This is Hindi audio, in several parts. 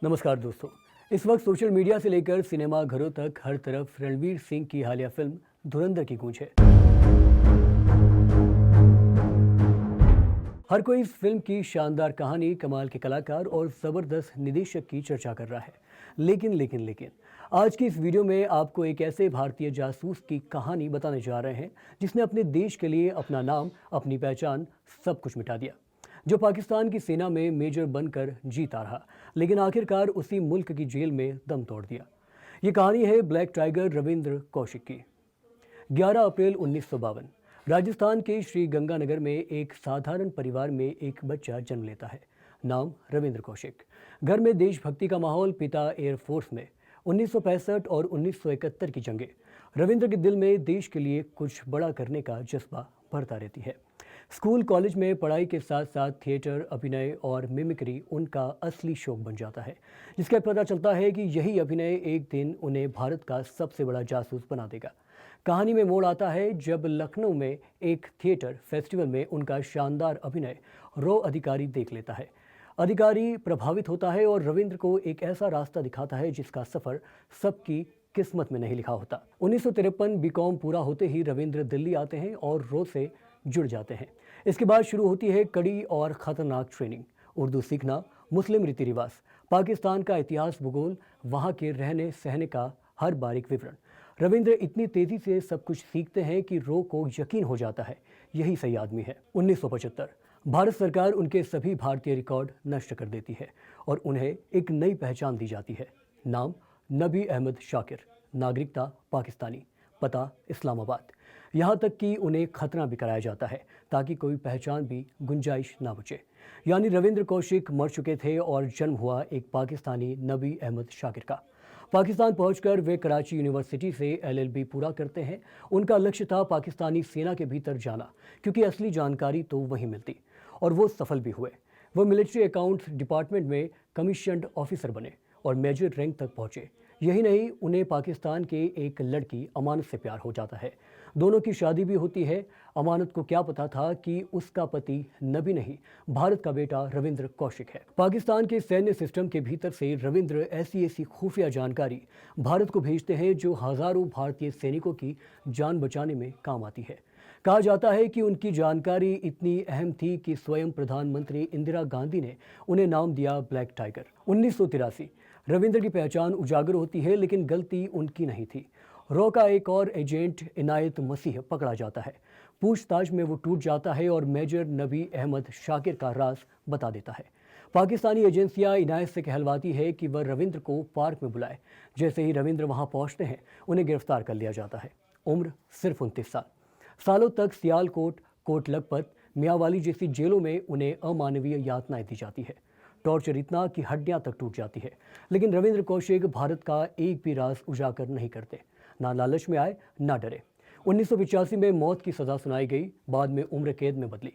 नमस्कार दोस्तों। इस वक्त सोशल मीडिया से लेकर सिनेमा घरों तक हर तरफ रणवीर सिंह की हालिया फिल्म धुरंधर की गूंज है। हर कोई इस फिल्म की शानदार कहानी, कमाल के कलाकार और जबरदस्त निर्देशक की चर्चा कर रहा है। लेकिन आज की इस वीडियो में आपको एक ऐसे भारतीय जासूस की कहानी बताने जा रहे हैं जिसने अपने देश के लिए अपना नाम, अपनी पहचान, सब कुछ मिटा दिया। जो पाकिस्तान की सेना में मेजर बनकर जीता रहा, लेकिन आखिरकार उसी मुल्क की जेल में दम तोड़ दिया। ये कहानी है ब्लैक टाइगर रविंद्र कौशिक की। 11 अप्रैल 1952 राजस्थान के श्री गंगानगर में एक साधारण परिवार में एक बच्चा जन्म लेता है। नाम रविंद्र कौशिक। घर में देशभक्ति का माहौल, पिता एयरफोर्स में। 1965 और 1971 की जंगें। रविंद्र के दिल में देश के लिए कुछ बड़ा करने का जज्बा भरता रहती है। स्कूल कॉलेज में पढ़ाई के साथ साथ थिएटर, अभिनय और मिमिक्री उनका असली शौक बन जाता है, जिसका पता चलता है कि यही अभिनय एक दिन उन्हें भारत का सबसे बड़ा जासूस बना देगा। कहानी में मोड़ आता है जब लखनऊ में एक थिएटर फेस्टिवल में उनका शानदार अभिनय रो अधिकारी देख लेता है। अधिकारी प्रभावित होता है और रविंद्र को एक ऐसा रास्ता दिखाता है जिसका सफ़र सबकी किस्मत में नहीं लिखा होता। 1953 बीकॉम पूरा होते ही रविंद्र दिल्ली आते हैं और रो से जुड़ जाते हैं। इसके बाद शुरू होती है कड़ी और ख़तरनाक ट्रेनिंग। उर्दू सीखना, मुस्लिम रीति रिवाज, पाकिस्तान का इतिहास, भूगोल, वहाँ के रहने सहने का हर बारीक विवरण। रविंद्र इतनी तेज़ी से सब कुछ सीखते हैं कि रो को यकीन हो जाता है यही सही आदमी है। 1975 भारत सरकार उनके सभी भारतीय रिकॉर्ड नष्ट कर देती है और उन्हें एक नई पहचान दी जाती है। नाम नबी अहमद शाकिर, नागरिकता पाकिस्तानी, पता इस्लामाबाद। यहाँ तक कि उन्हें खतना भी कराया जाता है ताकि कोई पहचान भी गुंजाइश ना बचे। यानी रविंद्र कौशिक मर चुके थे और जन्म हुआ एक पाकिस्तानी नबी अहमद शाकिर का। पाकिस्तान पहुंचकर वे कराची यूनिवर्सिटी से LLB पूरा करते हैं। उनका लक्ष्य था पाकिस्तानी सेना के भीतर जाना, क्योंकि असली जानकारी तो वहीं मिलती, और वो सफल भी हुए। वो मिलिट्री अकाउंट्स डिपार्टमेंट में कमीशन्ड ऑफिसर बने और मेजर रैंक तक पहुंचे। यही नहीं, उन्हें पाकिस्तान के एक लड़की अमानत से प्यार हो जाता है। दोनों की शादी भी होती है। अमानत को क्या पता था कि उसका पति नबी नहीं, भारत का बेटा रविंद्र कौशिक है। पाकिस्तान के सैन्य सिस्टम के भीतर से रविंद्र ऐसी खुफिया जानकारी भारत को भेजते हैं जो हजारों भारतीय सैनिकों की जान बचाने में काम आती है। कहा जाता है कि उनकी जानकारी इतनी अहम थी कि स्वयं प्रधानमंत्री इंदिरा गांधी ने उन्हें नाम दिया ब्लैक टाइगर। 1983 रविंद्र की पहचान उजागर होती है, लेकिन गलती उनकी नहीं थी। रॉ का एक और एजेंट इनायत मसीह पकड़ा जाता है। पूछताछ में वो टूट जाता है और मेजर नबी अहमद शाकिर का राज बता देता है। पाकिस्तानी एजेंसियां इनायत से कहलवाती है कि वह रविंद्र को पार्क में बुलाए। जैसे ही रविंद्र वहां पहुंचते हैं, उन्हें गिरफ्तार कर लिया जाता है। उम्र सिर्फ 29 साल। सालों तक सियालकोट, कोट लखपत, मियांवाली जैसी जेलों में उन्हें अमानवीय यातनाएं दी जाती है। टॉर्चर इतना कि हड्डियां तक टूट जाती है। लेकिन रविंद्र कौशिक भारत का एक भी राज उजागर नहीं करते। ना लालच में आए, ना डरे। 1985 में मौत की सज़ा सुनाई गई, बाद में उम्र कैद में बदली।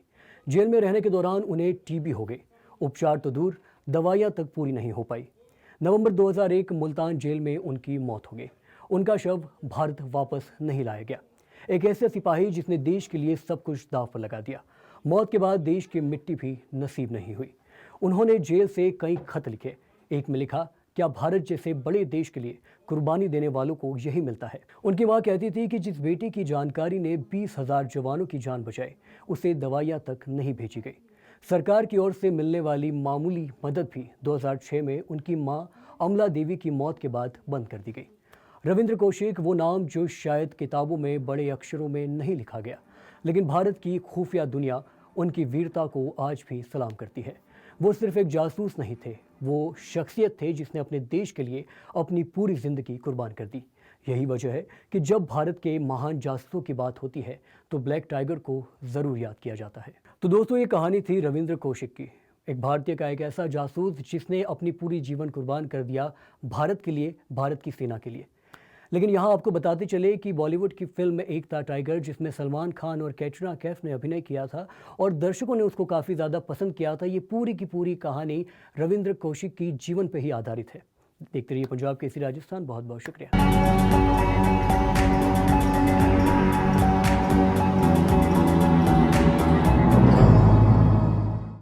जेल में रहने के दौरान उन्हें TB हो गई। उपचार तो दूर, दवाइयां तक पूरी नहीं हो पाई। नवंबर 2001 मुल्तान जेल में उनकी मौत हो गई। उनका शव भारत वापस नहीं लाया गया। एक ऐसे सिपाही जिसने देश के लिए सब कुछ दांव पर लगा दिया। मौत के बाद देश की मिट्टी भी नसीब नहीं हुई। उन्होंने जेल से कई खत लिखे। एक में लिखा, क्या भारत जैसे बड़े देश के लिए कुर्बानी देने वालों को यही मिलता है। उनकी मां कहती थी कि जिस बेटी की जानकारी ने 20,000 जवानों की जान बचाई, उसे दवाइयां तक नहीं भेजी गई। सरकार की ओर से मिलने वाली मामूली मदद भी 2006 में उनकी मां अमला देवी की मौत के बाद बंद कर दी गई। रविंद्र कौशिक वो नाम जो शायद किताबों में बड़े अक्षरों में नहीं लिखा गया, लेकिन भारत की खुफिया दुनिया उनकी वीरता को आज भी सलाम करती है। वो सिर्फ एक जासूस नहीं थे, वो शख्सियत थे जिसने अपने देश के लिए अपनी पूरी जिंदगी कुर्बान कर दी। यही वजह है कि जब भारत के महान जासूसों की बात होती है तो ब्लैक टाइगर को ज़रूर याद किया जाता है। तो दोस्तों, ये कहानी थी रविंद्र कौशिक की, एक भारतीय का एक ऐसा जासूस जिसने अपनी पूरी जीवन कुर्बान कर दिया भारत के लिए, भारत की सेना के लिए। लेकिन यहाँ आपको बताते चले कि बॉलीवुड की फिल्म एक था टाइगर, जिसमें सलमान खान और कैटरीना कैफ ने अभिनय किया था और दर्शकों ने उसको काफ़ी ज़्यादा पसंद किया था। ये पूरी की पूरी कहानी रविंद्र कौशिक की जीवन पर ही आधारित है। देखते रहिए पंजाब केसरी राजस्थान। बहुत बहुत शुक्रिया।